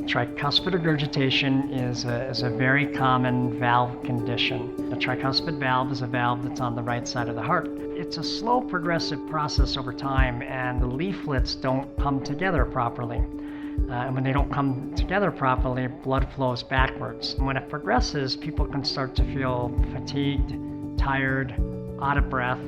Tricuspid regurgitation is a very common valve condition. The tricuspid valve is a valve that's on the right side of the heart. It's a slow progressive process over time, and the leaflets don't come together properly. And when they don't come together properly, blood flows backwards. When it progresses, people can start to feel fatigued, tired, out of breath.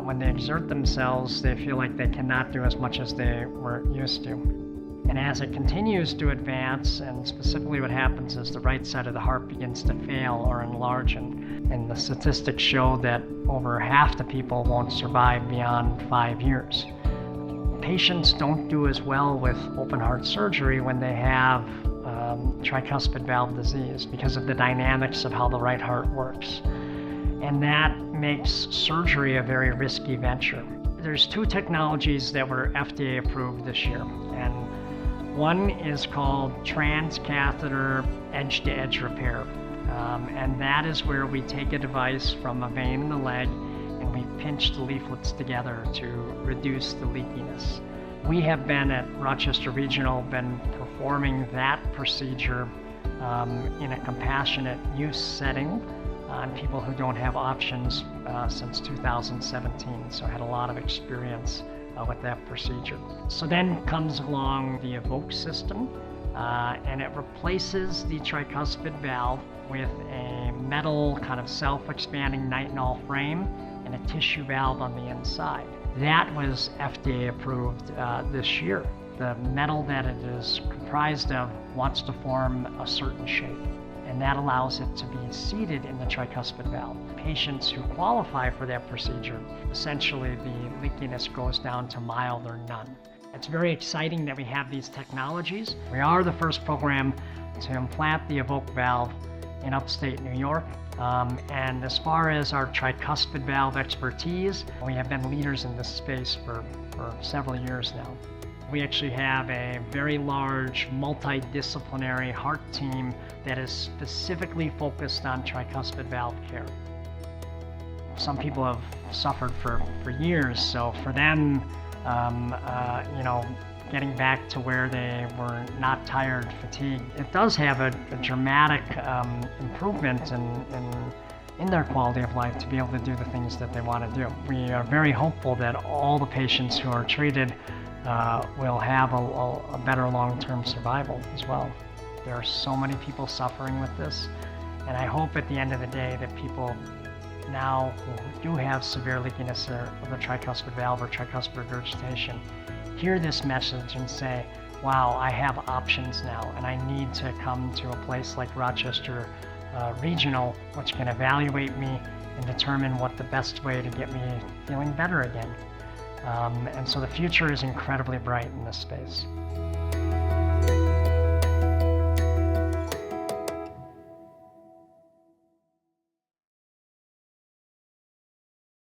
When they exert themselves, they feel like they cannot do as much as they were used to. And as it continues to advance, and specifically what happens is the right side of the heart begins to fail or enlarge, and the statistics show that over half the people won't survive beyond 5 years. Patients don't do as well with open heart surgery when they have tricuspid valve disease because of the dynamics of how the right heart works. And that makes surgery a very risky venture. There's 2 technologies that were FDA approved this year, and one is called transcatheter edge-to-edge repair, and that is where we take a device from a vein in the leg and we pinch the leaflets together to reduce the leakiness. We have been at Rochester Regional been performing that procedure in a compassionate use setting on people who don't have options since 2017, so I had a lot of experience with that procedure. So then comes along the EVOQUE system, and it replaces the tricuspid valve with a metal kind of self-expanding nitinol frame and a tissue valve on the inside. That was FDA approved this year. The metal that it is comprised of wants to form a certain shape, and that allows it to be seated in the tricuspid valve. Patients who qualify for that procedure, essentially the leakiness goes down to mild or none. It's very exciting that we have these technologies. We are the first program to implant the EVOQUE valve in upstate New York. And as far as our tricuspid valve expertise, we have been leaders in this space for several years now. We actually have a very large multidisciplinary heart team that is specifically focused on tricuspid valve care. Some people have suffered for years, so for them, getting back to where they were not tired, fatigued, it does have a dramatic improvement in their quality of life to be able to do the things that they want to do. We are very hopeful that all the patients who are treated will have a better long-term survival as well. There are so many people suffering with this, and I hope at the end of the day that people now who do have severe leakiness of the tricuspid valve or tricuspid regurgitation hear this message and say, wow, I have options now, and I need to come to a place like Rochester Regional, which can evaluate me and determine what the best way to get me feeling better again. And so the future is incredibly bright in this space.